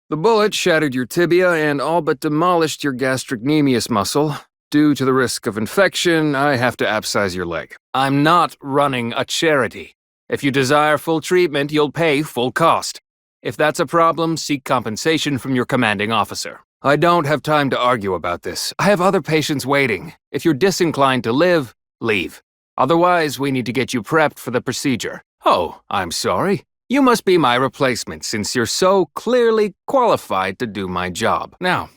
The bullet shattered your tibia and all but demolished your gastrocnemius muscle. Due to the risk of infection, I have to abscise your leg. I'm not running a charity. If you desire full treatment, you'll pay full cost. If that's a problem, seek compensation from your commanding officer. I don't have time to argue about this. I have other patients waiting. If you're disinclined to live, leave. Otherwise, we need to get you prepped for the procedure. Oh, I'm sorry. You must be my replacement since you're so clearly qualified to do my job. Now,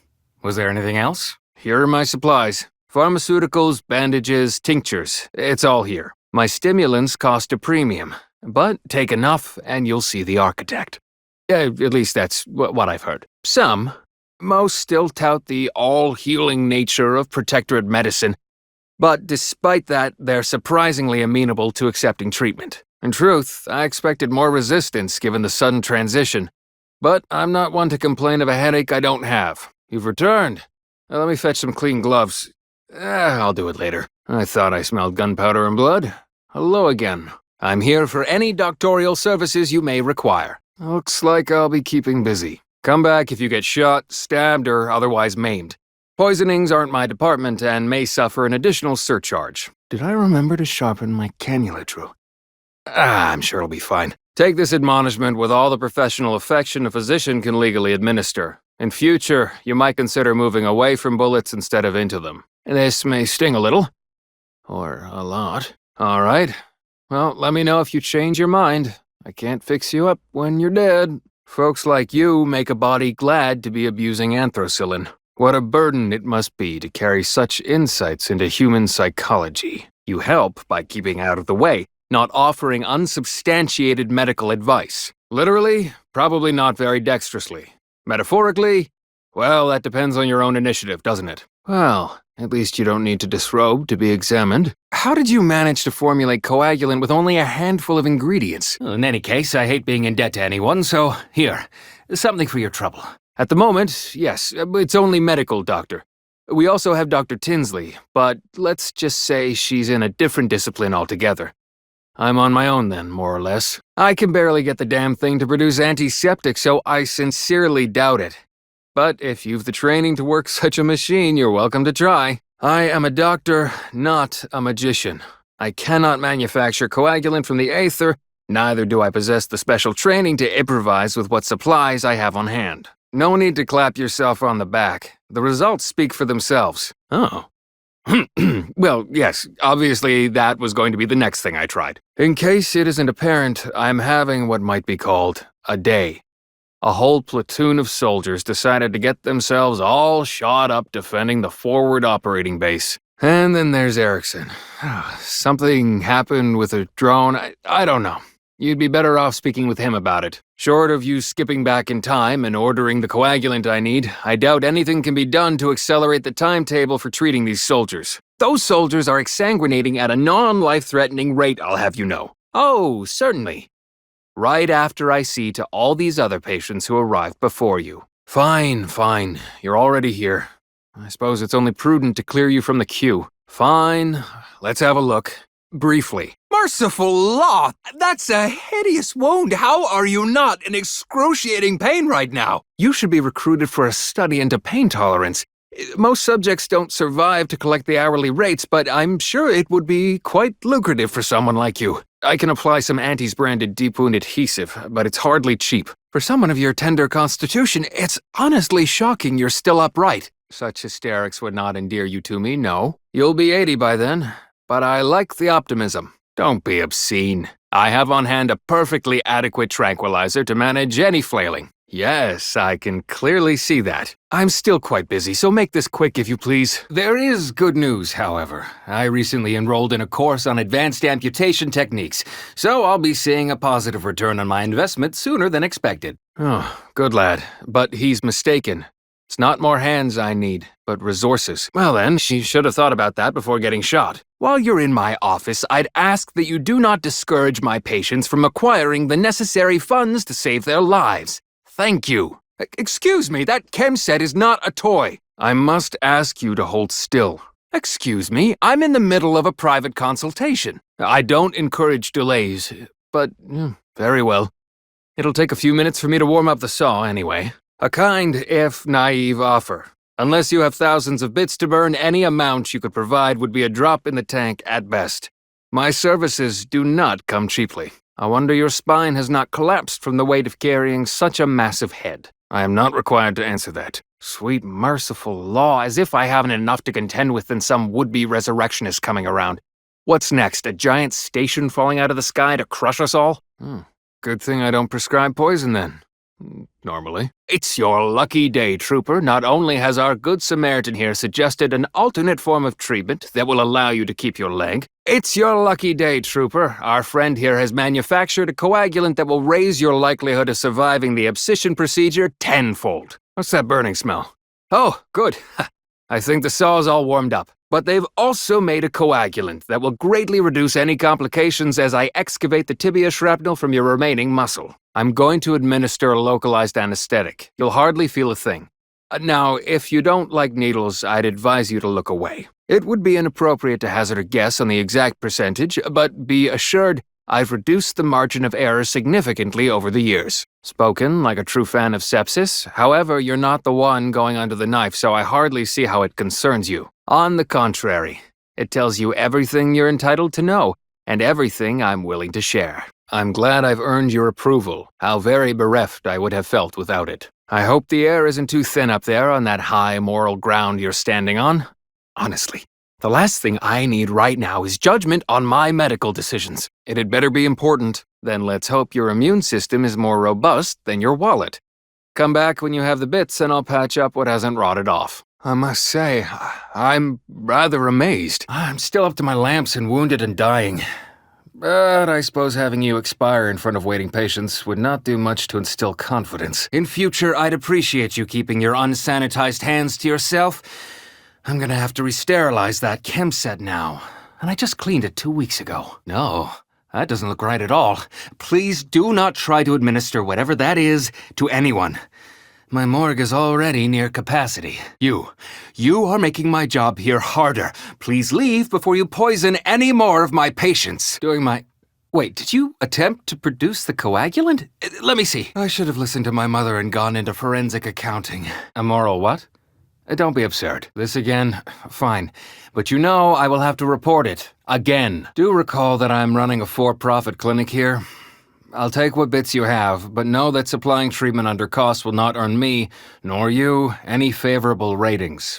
was there anything else? Here are my supplies. Pharmaceuticals, bandages, tinctures. It's all here. My stimulants cost a premium, but take enough and you'll see the architect. At least that's what I've heard. Most still tout the all-healing nature of protectorate medicine, but despite that, they're surprisingly amenable to accepting treatment. In truth, I expected more resistance given the sudden transition, but I'm not one to complain of a headache I don't have. You've returned. Let me fetch some clean gloves. I'll do it later. I thought I smelled gunpowder and blood. Hello again. I'm here for any doctorial services you may require. Looks like I'll be keeping busy. Come back if you get shot, stabbed, or otherwise maimed. Poisonings aren't my department and may suffer an additional surcharge. Did I remember to sharpen my cannula drill? I'm sure it'll be fine. Take this admonishment with all the professional affection a physician can legally administer. In future, you might consider moving away from bullets instead of into them. This may sting a little. Or a lot. All right. Well, let me know if you change your mind. I can't fix you up when you're dead. Folks like you make a body glad to be abusing anthracillin. What a burden it must be to carry such insights into human psychology. You help by keeping out of the way, not offering unsubstantiated medical advice. Literally, probably not very dexterously. Metaphorically, well, that depends on your own initiative, doesn't it? Well, at least you don't need to disrobe to be examined. How did you manage to formulate coagulant with only a handful of ingredients? In any case, I hate being in debt to anyone, so here, something for your trouble. At the moment, yes, it's only medical, Doctor. We also have Dr. Tinsley, but let's just say she's in a different discipline altogether. I'm on my own then, more or less. I can barely get the damn thing to produce antiseptic, so I sincerely doubt it. But if you've the training to work such a machine, you're welcome to try. I am a doctor, not a magician. I cannot manufacture coagulant from the aether, neither do I possess the special training to improvise with what supplies I have on hand. No need to clap yourself on the back. The results speak for themselves. Oh. Well, yes, obviously that was going to be the next thing I tried. In case it isn't apparent, I'm having what might be called a day. A whole platoon of soldiers decided to get themselves all shot up defending the forward operating base. And then there's Erickson. Something happened with a drone, I don't know. You'd be better off speaking with him about it. Short of you skipping back in time and ordering the coagulant I need, I doubt anything can be done to accelerate the timetable for treating these soldiers. Those soldiers are exsanguinating at a non-life-threatening rate, I'll have you know. Oh, certainly. Right after I see to all these other patients who arrived before you. Fine. You're already here. I suppose it's only prudent to clear you from the queue. Fine. Let's have a look. Briefly. Merciful law! That's a hideous wound! How are you not in excruciating pain right now? You should be recruited for a study into pain tolerance. Most subjects don't survive to collect the hourly rates, but I'm sure it would be quite lucrative for someone like you. I can apply some Antes-branded deep wound adhesive, but it's hardly cheap. For someone of your tender constitution, it's honestly shocking you're still upright. Such hysterics would not endear you to me, no. You'll be 80 by then, but I like the optimism. Don't be obscene. I have on hand a perfectly adequate tranquilizer to manage any flailing. Yes, I can clearly see that. I'm still quite busy, so make this quick if you please. There is good news, however. I recently enrolled in a course on advanced amputation techniques, so I'll be seeing a positive return on my investment sooner than expected. Oh, good lad, but he's mistaken. It's not more hands I need, but resources. Well then, she should have thought about that before getting shot. While you're in my office, I'd ask that you do not discourage my patients from acquiring the necessary funds to save their lives. Thank you. Excuse me, that chem set is not a toy. I must ask you to hold still. Excuse me, I'm in the middle of a private consultation. I don't encourage delays, but very well. It'll take a few minutes for me to warm up the saw anyway. A kind, if naive, offer. Unless you have thousands of bits to burn, any amount you could provide would be a drop in the tank at best. My services do not come cheaply. I wonder your spine has not collapsed from the weight of carrying such a massive head. I am not required to answer that. Sweet merciful law, as if I haven't enough to contend with than some would-be resurrectionist coming around. What's next, a giant station falling out of the sky to crush us all? Good thing I don't prescribe poison then. Normally. It's your lucky day, Trooper. Not only has our good Samaritan here suggested an alternate form of treatment that will allow you to keep your leg. It's your lucky day, Trooper. Our friend here has manufactured a coagulant that will raise your likelihood of surviving the abscission procedure tenfold. What's that burning smell? Oh, good. I think the saw's all warmed up. But they've also made a coagulant that will greatly reduce any complications as I excavate the tibia shrapnel from your remaining muscle. I'm going to administer a localized anesthetic. You'll hardly feel a thing. Now, if you don't like needles, I'd advise you to look away. It would be inappropriate to hazard a guess on the exact percentage, but be assured I've reduced the margin of error significantly over the years. Spoken like a true fan of sepsis. However, you're not the one going under the knife, so I hardly see how it concerns you. On the contrary, it tells you everything you're entitled to know, and everything I'm willing to share. I'm glad I've earned your approval. How very bereft I would have felt without it. I hope the air isn't too thin up there on that high moral ground you're standing on. Honestly, the last thing I need right now is judgment on my medical decisions. It had better be important. Then let's hope your immune system is more robust than your wallet. Come back when you have the bits and I'll patch up what hasn't rotted off. I must say, I'm rather amazed. I'm still up to my lamps and wounded and dying. But I suppose having you expire in front of waiting patients would not do much to instill confidence. In future, I'd appreciate you keeping your unsanitized hands to yourself. I'm gonna have to re-sterilize that chem set now. And I just cleaned it 2 weeks ago. No, that doesn't look right at all. Please do not try to administer whatever that is to anyone. My morgue is already near capacity. You are making my job here harder. Please leave before you poison any more of my patients. Wait, did you attempt to produce the coagulant? Let me see. I should have listened to my mother and gone into forensic accounting. Immoral what? Don't be absurd. This again? Fine. But you know I will have to report it. Again. Do recall that I'm running a for-profit clinic here. I'll take what bits you have, but know that supplying treatment under cost will not earn me, nor you, any favorable ratings.